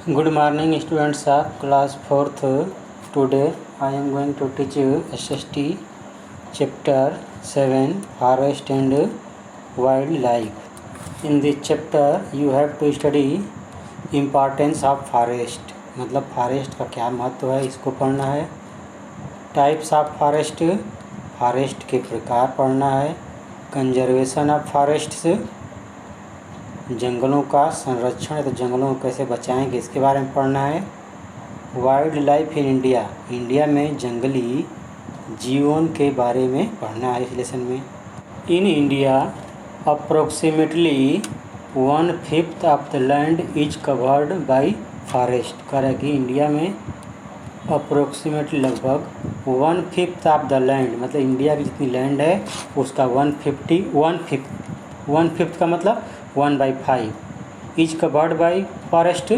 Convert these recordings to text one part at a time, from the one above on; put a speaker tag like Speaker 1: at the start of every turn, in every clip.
Speaker 1: Good morning students of class 4th. Today I am going to teach you SST chapter 7 Forest and Wildlife. In this chapter you have to study importance of forest, मतलब forest का क्या महत्व है इसको पढ़ना है। Types of forest, forest के प्रकार पढ़ना है। कंजर्वेशन ऑफ फॉरेस्ट्स, जंगलों का संरक्षण है तो जंगलों को कैसे बचाएंगे इसके बारे में पढ़ना है। Wild life in India, India में जंगली जीवन के बारे में पढ़ना है इस लेसन में। In India approximately 1/5 of the land is covered by forest. कह रहा है कि इंडिया में अप्रोक्सीमेटली लगभग 1/5 ऑफ द लैंड, मतलब इंडिया की जितनी लैंड है उसका 1/5 का मतलब 1/5 is covered by forest,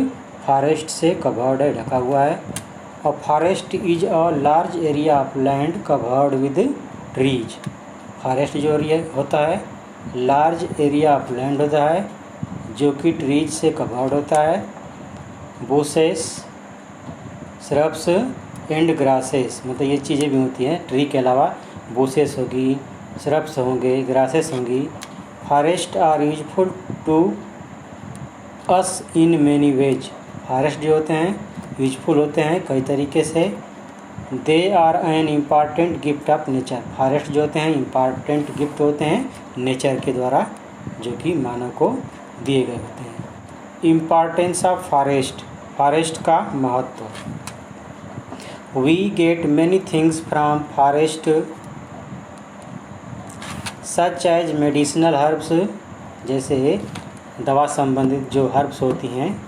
Speaker 1: forest से कवर्ड है, ढका हुआ है। और forest is a large area of land covered with trees. Forest जो एरिया होता है लार्ज एरिया ऑफ लैंड होता है जो कि ट्रीज से कवर्ड होता है। बुशेस, श्रब्स एंड ग्रासेस, मतलब ये चीज़ें भी होती हैं ट्री के अलावा। बुशेस होगी, श्रब्स होंगे, ग्रासेस होंगी। Forest are useful to us in many ways. Forest जो होते हैं यूजफुल होते हैं कई तरीके से। They are an important gift of nature. Forest जो होते हैं इम्पॉर्टेंट गिफ्ट होते हैं नेचर के द्वारा जो कि मानव को दिए गए होते हैं। इम्पॉर्टेंस ऑफ फॉरेस्ट, फॉरेस्ट का महत्व। We get many things from forest such as medicinal herbs, जैसे दवा संबंधित जो हर्ब्स होती हैं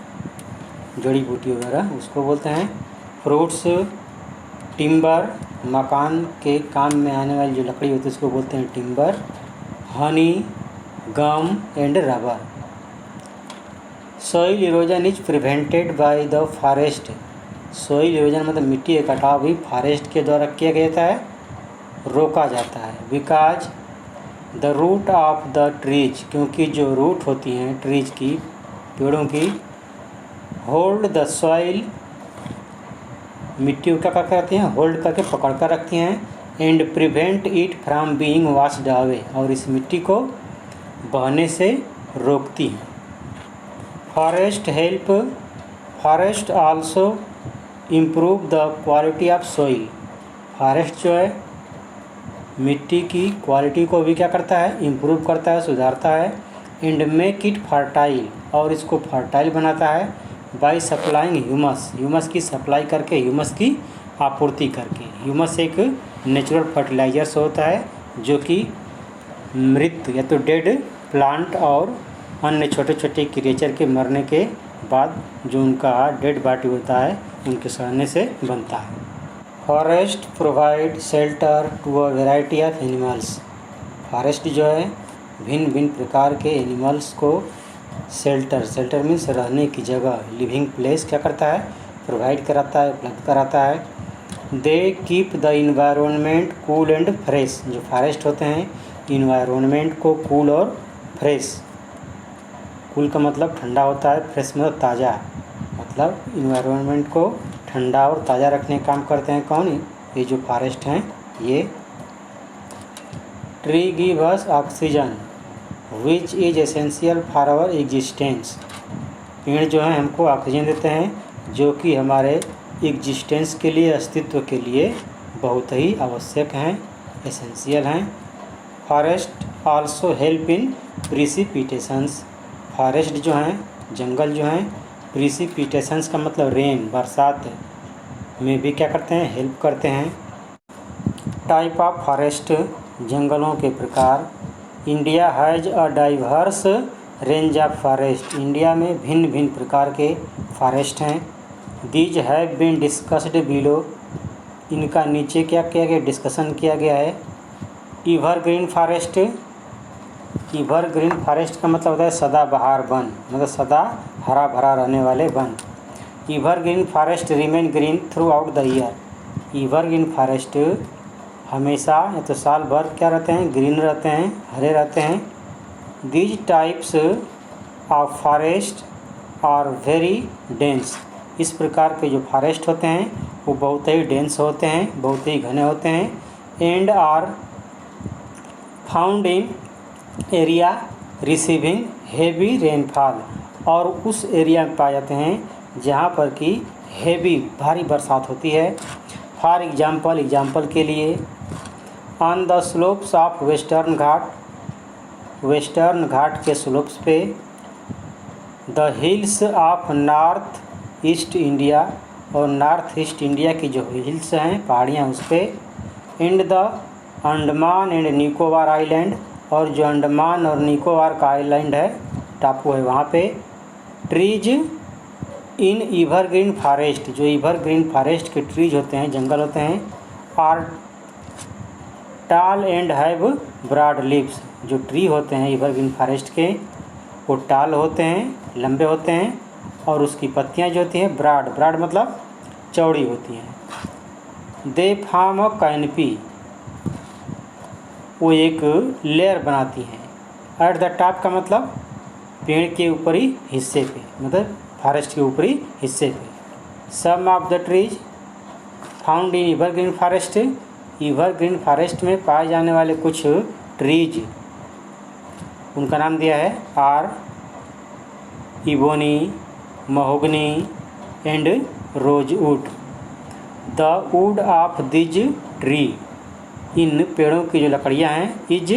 Speaker 1: जड़ी बूटी वगैरह उसको बोलते हैं। फ्रूट्स, टिम्बर, मकान के काम में आने वाली जो लकड़ी होती है उसको बोलते हैं timber. Honey, gum and rubber. Soil erosion is prevented by the forest. Soil erosion मतलब मिट्टी का कटाव भी फॉरेस्ट के द्वारा किया जाता है, रोका जाता है। Because the root of the trees, क्योंकि जो रूट होती हैं ट्रीज की, पेड़ों की, होल्ड द सॉइल, मिट्टी को क्या करती हैं होल्ड करके पकड़ कर रखती हैं। And prevent it from being washed away, और इस मिट्टी को बहने से रोकती हैं। Forest also improve the quality of soil. Forest जो है मिट्टी की क्वालिटी को भी क्या करता है इम्प्रूव करता है, सुधारता है। एंड मेक इट फर्टाइल, और इसको फर्टाइल बनाता है बाय सप्लाइंग ह्यूमस, ह्यूमस की सप्लाई करके, ह्यूमस की आपूर्ति करके। ह्यूमस एक नेचुरल फर्टिलाइजर्स होता है जो कि मृत या तो डेड प्लांट और अन्य छोटे छोटे क्रिएचर के मरने के बाद जो उनका डेड बॉडी होता है उनके सड़ने से बनता है। Forest provide shelter to a variety of animals. Forest जो है भिन्न भिन्न प्रकार के एनिमल्स को शेल्टर, शेल्टर मीन्स रहने की जगह, लिविंग प्लेस क्या करता है प्रोवाइड कराता है, उपलब्ध कराता है। They keep the environment cool and fresh. जो फॉरेस्ट होते हैं इन्वायरमेंट को कूल और फ्रेश, कूल का मतलब ठंडा होता है, फ्रेश मतलब ताज़ा, मतलब इन्वायरमेंट को ठंडा और ताज़ा रखने का काम करते हैं। कौन? ये जो फॉरेस्ट हैं ये। Tree give us oxygen which is essential for our existence. पेड़ जो हैं हमको ऑक्सीजन देते हैं जो कि हमारे एग्जिस्टेंस के लिए, अस्तित्व के लिए बहुत ही आवश्यक हैं, एसेंशियल हैं। Forest also help in precipitations. Forest जो हैं जंगल जो हैं प्रिसिपिटेशंस का मतलब रेन, बरसात में भी क्या करते हैं हेल्प करते हैं। टाइप ऑफ फॉरेस्ट, जंगलों के प्रकार। India has a diverse range of forest. India में भिन्न भिन्न प्रकार के फॉरेस्ट हैं। These have been discussed below, इनका नीचे क्या किया गया डिस्कशन किया गया है। एवरग्रीन फॉरेस्ट, एवरग्रीन फॉरेस्ट का मतलब होता है सदाबहार वन, मतलब सदा हरा भरा रहने वाले one. Evergreen forest remain green through out the year. Evergreen forest हमेशा या तो साल भर क्या रहते हैं ग्रीन रहते हैं, हरे रहते हैं। These types of forest are very dense. इस प्रकार के जो फॉरेस्ट होते हैं वो बहुत ही डेंस होते हैं, बहुत ही घने होते हैं। And are found in area receiving heavy rainfall, और उस एरिया में पाए जाते हैं जहाँ पर कि हेवी भारी बरसात होती है। फॉर एग्जाम्पल के लिए on the slopes of western Ghat के स्लोप्स पे, the hills of north east India, और नॉर्थ ईस्ट इंडिया की जो हिल्स हैं पहाड़ियाँ उस पर, and the Andaman and Nicobar island, और जो अंडमान और निकोबार का आइलैंड है, टापू है, वहाँ पे ट्रीज इन एवरग्रीन फॉरेस्ट, जो एवरग्रीन फॉरेस्ट के ट्रीज होते हैं, जंगल होते हैं, are tall and have broad leaves, जो ट्री होते हैं एवरग्रीन फॉरेस्ट के वो टाल होते हैं, लंबे होते हैं, और उसकी पत्तियां जो होती हैं ब्रॉड मतलब चौड़ी होती हैं। दे फॉर्म अ कैनपी, वो एक लेयर बनाती हैं। एट द टॉप का मतलब पेड़ के ऊपरी हिस्से पे, मतलब फॉरेस्ट के ऊपरी हिस्से पे। Some of the trees found in evergreen forest, evergreen forest में पाए जाने वाले कुछ ट्रीज, उनका नाम दिया है are ebony, mahogany and rosewood. The wood of these tree, इन पेड़ों की जो लकड़ियाँ हैं, इज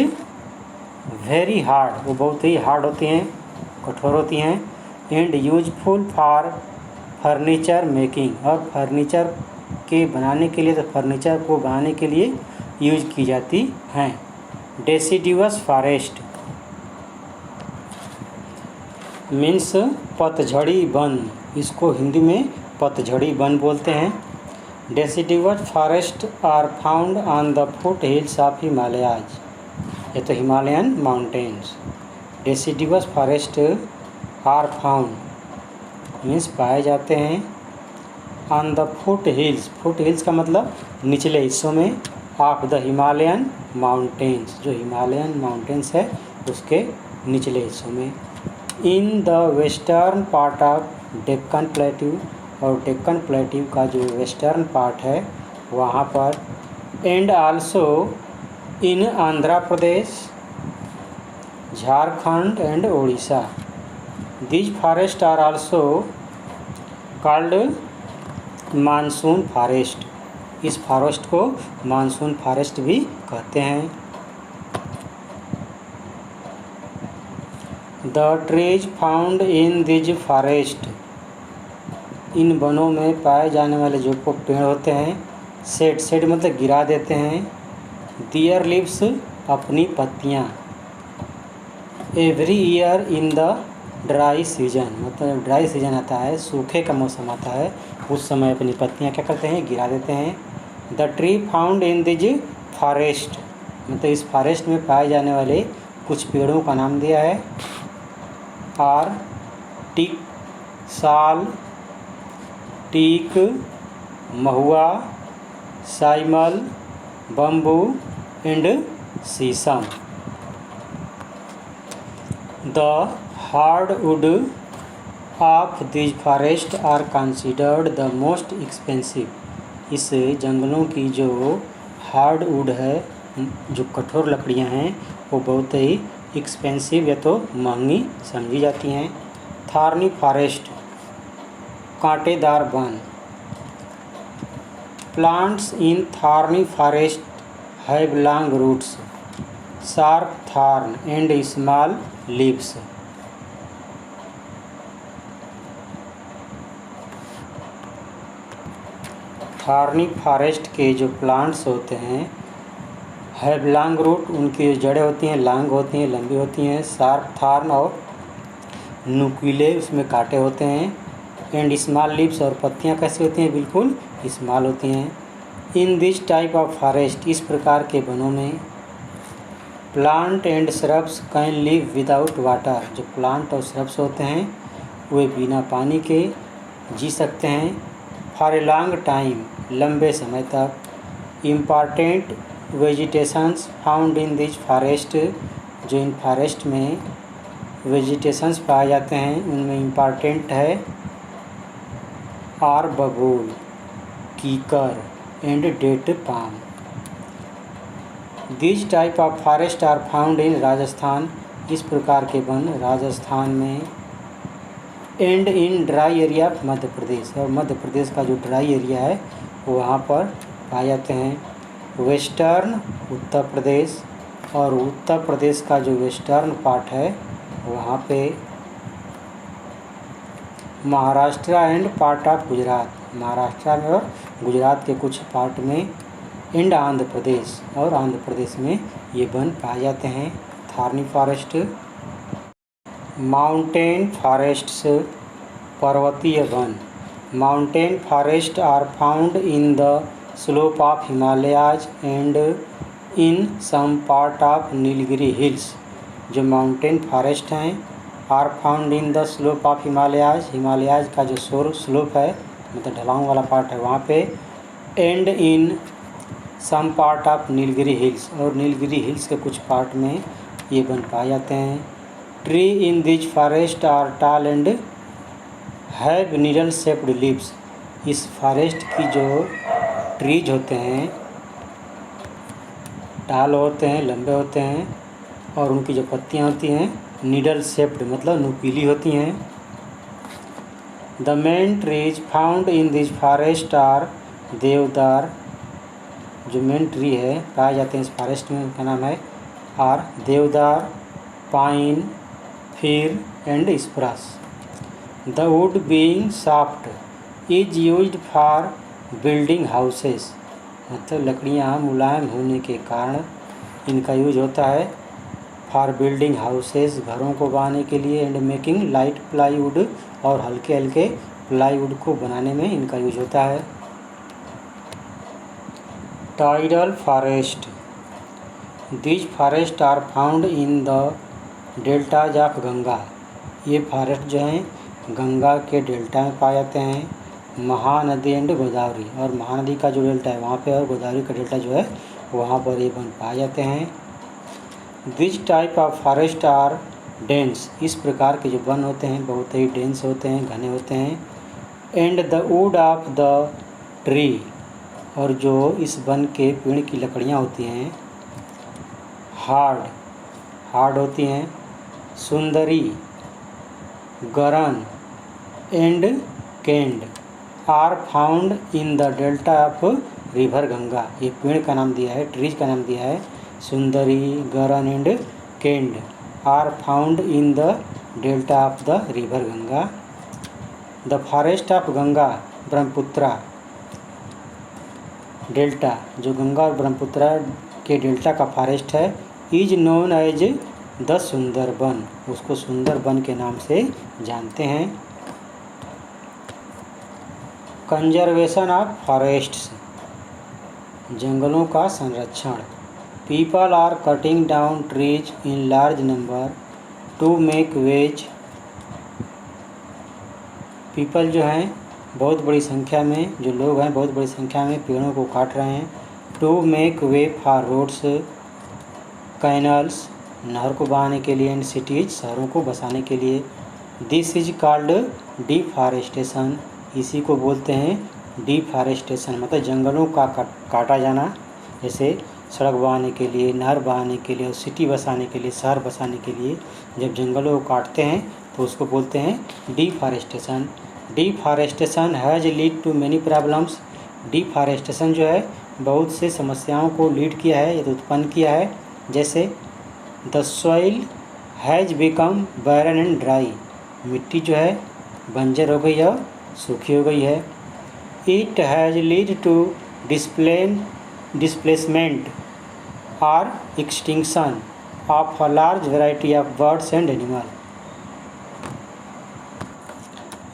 Speaker 1: वेरी हार्ड, वो बहुत ही हार्ड होती हैं, कठोर होती हैं। And useful for furniture making, और फर्नीचर के बनाने के लिए, तो फर्नीचर को बनाने के लिए यूज की जाती हैं। डेसिडिवस फॉरेस्ट मीन्स पतझड़ी वन, इसको हिंदी में पतझड़ी वन बोलते हैं। Deciduous forest are found on the foothills of Himalayas, ये तो Himalayan mountains. Deciduous forest are found means पाए जाते हैं ऑन द फुट हिल्स का मतलब निचले हिस्सों में, ऑफ द हिमालयन माउंटेन्स, जो हिमालयन माउंटेन्स है उसके निचले हिस्सों में। In the western part of Deccan plateau, और डेक्कन प्लेट्यू का जो वेस्टर्न पार्ट है वहाँ पर, and also in Andhra Pradesh, Jharkhand and Orissa. These forest are also called monsoon forest, इस फॉरेस्ट को मानसून फॉरेस्ट भी कहते हैं। The trees found in these forest, इन वनों में पाए जाने वाले जो पेड़ होते हैं, सेड मतलब गिरा देते हैं, दियर लिव्स अपनी पत्तियाँ, every year in the dry season, मतलब ड्राई सीजन आता है, सूखे का मौसम आता है, उस समय अपनी पत्तियाँ क्या करते हैं, गिरा देते हैं। The tree found in these forest, मतलब इस फॉरेस्ट में पाए जाने वाले कुछ पेड़ों का नाम दिया है are teak, sal, teak, mahua, semal, bamboo and sheesham. The hardwood of these forest are considered the most expensive, इस जंगलों की जो हार्डवुड है, जो कठोर लकड़ियां हैं, वो बहुत ही एक्सपेंसिव या तो महंगी समझी जाती हैं। थॉर्नी फॉरेस्ट, कांटेदार वन। Plants in thorny forest have long roots, sharp thorn and small leaves. Thorny forest के जो प्लांट्स होते हैं, हैव लॉन्ग रूट, उनकी जड़ें होती हैं लॉन्ग होती हैं, लंबी होती हैं, शार्प थॉर्न और नुकीले उसमें कांटे होते हैं, एंड स्मॉल लीव्स, और पत्तियां कैसी होती हैं, बिल्कुल स्मॉल होती हैं। In this type of forest, इस प्रकार के वनों में, plant and shrubs can live without water, जो प्लांट और श्रब्स होते हैं वे बिना पानी के जी सकते हैं। फॉर ए लॉन्ग टाइम, लंबे समय तक। Important vegetations found in this forest, जो इन फॉरेस्ट में वेजिटेशंस पाए जाते हैं उनमें इम्पॉर्टेंट है are babul, kikar and date palm. These type of forest are found in Rajasthan. इस प्रकार के वन राजस्थान में and in dry area Madhya Pradesh, और मध्य प्रदेश का जो ड्राई एरिया है वहाँ पर पाए जाते हैं। वेस्टर्न उत्तर प्रदेश, और उत्तर प्रदेश का जो वेस्टर्न पार्ट है वहाँ पे Maharashtra and part of Gujarat, Maharashtra में और गुजरात के कुछ पार्ट में, एंड आंध्र प्रदेश, और आंध्र प्रदेश में ये वन पाए जाते हैं। Thorny forest. माउंटेन फॉरेस्ट्स, पर्वतीय वन। Mountain forest are found in the slope of Himalayas and in some part of Nilgiri hills. जो माउंटेन फॉरेस्ट हैं are found in the slope of Himalayas, Himalayas का जो स्लोप है मतलब ढलान वाला पार्ट है वहाँ पे, and in some part of Nilgiri hills, और नीलगिरी हिल्स के कुछ पार्ट में ये वन पाए जाते हैं। Tree in these forest are tall and have needle shaped leaves. इस फॉरेस्ट की जो ट्रीज होते हैं टाल होते हैं, लंबे होते हैं, और उनकी जो पत्तियाँ होती हैं नीडल शेप्ड मतलब नुकीली होती हैं। The main trees found in this forest are deodar. जो मेन ट्री है पाए जाते हैं इस फॉरेस्ट में उनका नाम है आर देवदार, पाइन, फिर and spruce. The wood being soft is used for building houses. मतलब लकड़ियाँ मुलायम होने के कारण इनका यूज होता है फॉर बिल्डिंग हाउसेस, घरों को बनाने के लिए, एंड मेकिंग लाइट प्लाईवुड, और हल्के हल्के प्लाईवुड को बनाने में इनका यूज होता है। Tidal forest. These forest are found in the deltas of Ganga. ये फॉरेस्ट जो हैं गंगा के डेल्टा में पाए जाते हैं। महानदी एंड गोदावरी, और महानदी का जो डेल्टा है वहाँ पे, और गोदावरी का डेल्टा जो है वहाँ पर ये वन पाए जाते हैं। This type of forest are dense. इस प्रकार के जो वन होते हैं बहुत ही डेंस होते हैं, घने होते हैं। And the wood of the tree, और जो इस वन के पेड़ की लकड़ियाँ होती हैं हार्ड होती हैं। Sundari, garan and kend are found in the delta of river Ganga. ये पेड़ का नाम दिया है, ट्रीज का नाम दिया है। Sundari, garan and kend are found in the delta of the river Ganga. The forest of Ganga Brahmaputra delta, जो गंगा और ब्रह्मपुत्रा के डेल्टा का फॉरेस्ट है, is known as the Sundarban. उसको सुंदरबन के नाम से जानते हैं। कंजर्वेशन ऑफ फॉरेस्ट्स, जंगलों का संरक्षण। People are cutting down trees in large number to make ways. People जो हैं बहुत बड़ी संख्या में, जो लोग हैं बहुत बड़ी संख्या में पेड़ों को काट रहे हैं। To make way for roads, canals, नहर को बनाने के लिए, एंड सिटीज, शहरों को बसाने के लिए। This is called deforestation. इसी को बोलते हैं डिफॉरेस्टेशन, मतलब जंगलों का काटा जाना। जैसे सड़क बनाने के लिए, नहर बनाने के लिए, और सिटी बसाने के लिए, शहर बसाने के लिए जब जंगलों को काटते हैं तो उसको बोलते हैं deforestation. Deforestation has lead to many problems. Deforestation जो है बहुत से समस्याओं को लीड किया है, या उत्पन्न किया है। जैसे the soil has become barren and dry. मिट्टी जो है बंजर हो गई है और सूखी हो गई है। It has lead to displacement और extinction of a large variety of birds and animal.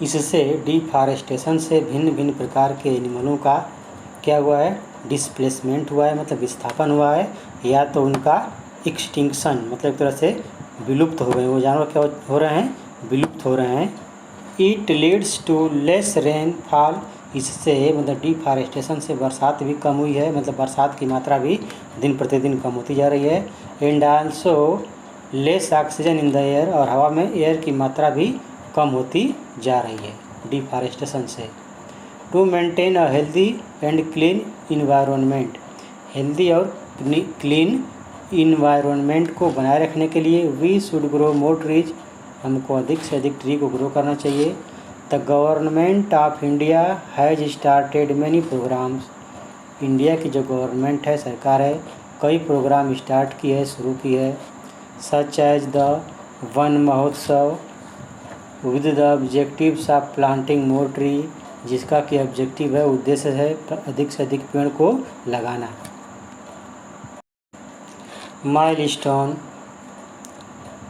Speaker 1: इससे डिफॉरेस्टेशन से भिन्न भिन्न प्रकार के एनिमलों का क्या हुआ है, डिस्प्लेसमेंट हुआ है, मतलब विस्थापन हुआ है, या तो उनका एक्सटिंक्शन मतलब एक तरह से विलुप्त हो गए। वो जानवर क्या हो रहे हैं, विलुप्त हो रहे हैं। It leads to less rainfall. इससे मतलब डिफॉरेस्टेशन से बरसात भी कम हुई है, मतलब बरसात की मात्रा भी दिन प्रतिदिन कम होती जा रही है। And also less oxygen in the air, और हवा में एयर की मात्रा भी कम होती जा रही है डिफॉरेस्टेशन से। To maintain a healthy and clean environment, healthy और क्लीन इन्वायरमेंट को बनाए रखने के लिए we should grow more trees, हमको अधिक से अधिक ट्री को ग्रो करना चाहिए। The government of India has started many programs, India की जो गवर्नमेंट है, सरकार है, कई प्रोग्राम स्टार्ट की है, शुरू की है। सच एज द वन महोत्सव with the objectives of planting more tree, जिसका कि ऑब्जेक्टिव है, उद्देश्य है अधिक से अधिक पेड़ को लगाना। Milestone,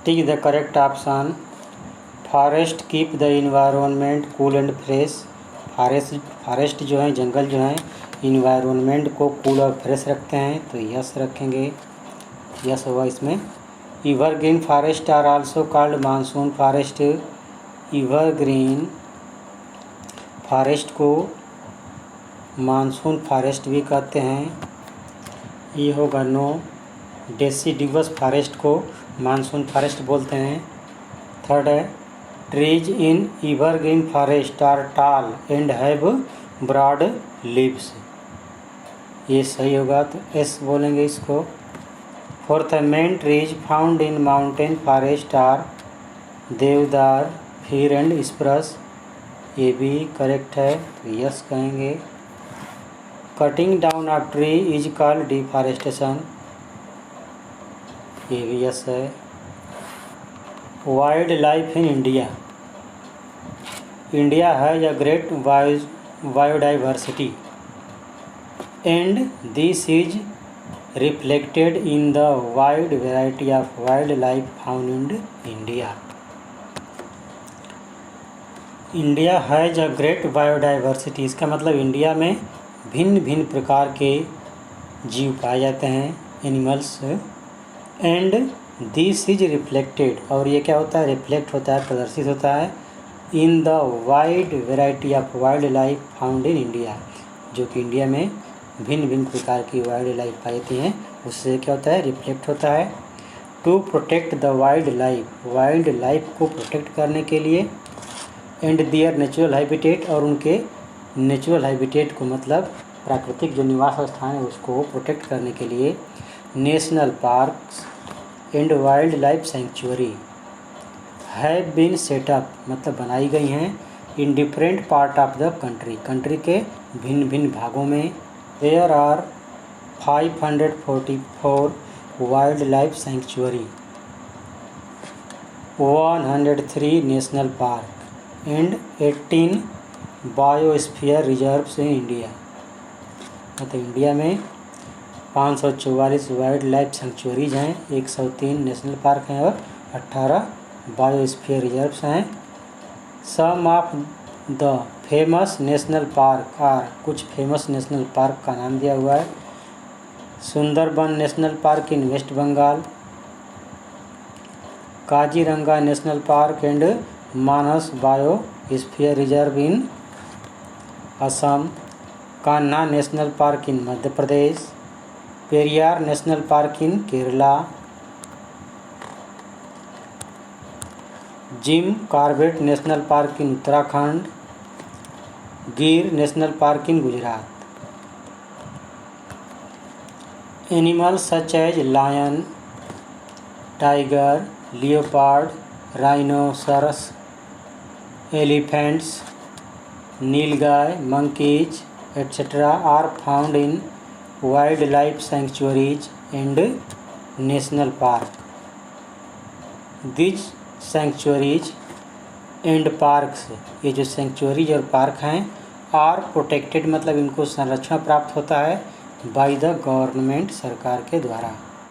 Speaker 1: tick the correct option. Forest keep the environment cool and fresh, forest जो है, जंगल जो है, इन्वायरमेंट को कूल और फ्रेश रखते हैं, तो यस रखेंगे, यस होगा इसमें। Evergreen forest are also called monsoon forest, evergreen forest को मानसून फॉरेस्ट भी कहते हैं, ये होगा नो। डेसिडिवस फॉरेस्ट को मानसून फॉरेस्ट बोलते हैं। थर्ड है trees in evergreen forest are tall and have broad leaves, ये सही होगा, तो एस बोलेंगे इसको। फोर्थ है main trees found in mountain forest are deodar, fir and spruce, ये भी करेक्ट है, तो यस कहेंगे। Cutting down of tree is called deforestation, ये भी यस है। Wild life in India, India has a great biodiversity and this is reflected in the wide variety of wildlife found in India. India has a great biodiversity, इसका मतलब India में भिन्न भिन्न प्रकार के जीव पाए जाते हैं, animals. And this is reflected, और ये क्या होता है, रिफ्लेक्ट होता है, प्रदर्शित होता है, in the wide variety of wild life found in India, जो कि इंडिया में भिन्न भिन्न प्रकार की वाइल्ड लाइफ पाई जाती हैं, उससे क्या होता है, रिफ्लेक्ट होता है। To protect the wildlife को प्रोटेक्ट करने के लिए, एंड दियर नेचुरल हैबिटेट, और उनके नेचुरल हैबिटेट को मतलब प्राकृतिक जो निवास स्थान है उसको प्रोटेक्ट करने के लिए, national parks and wildlife sanctuary have been set up, मतलब बनाई गई हैं, in different part of the country के भिन्न भिन्न भागों में। There are 544 wildlife sanctuary, 103 national park and 18 biosphere reserves in India, मतलब इंडिया में 544 वाइल्ड लाइफ सेंचुरीज हैं, 103 नेशनल पार्क हैं और 18 बायोस्फीयर रिजर्व्स हैं। Some of the famous national park are, कुछ फेमस नेशनल पार्क का नाम दिया हुआ है। Sundarban national park in West Bengal, Kaziranga national park and Manas biosphere reserve in Assam, Kanha national park in Madhya Pradesh, Periyar national park in Kerala, Jim Corbett national park in Uttarakhand, Gir national park in Gujarat. Animals such as lion, tiger, leopard, rhinoceros, elephants, nilgai, monkeys, etc. are found in wildlife sanctuaries and national park. These sanctuaries and parks, ये जो centuries और park हैं, are protected, मतलब इनको संरक्षण प्राप्त होता है बाय द गवर्नमेंट, सरकार के द्वारा।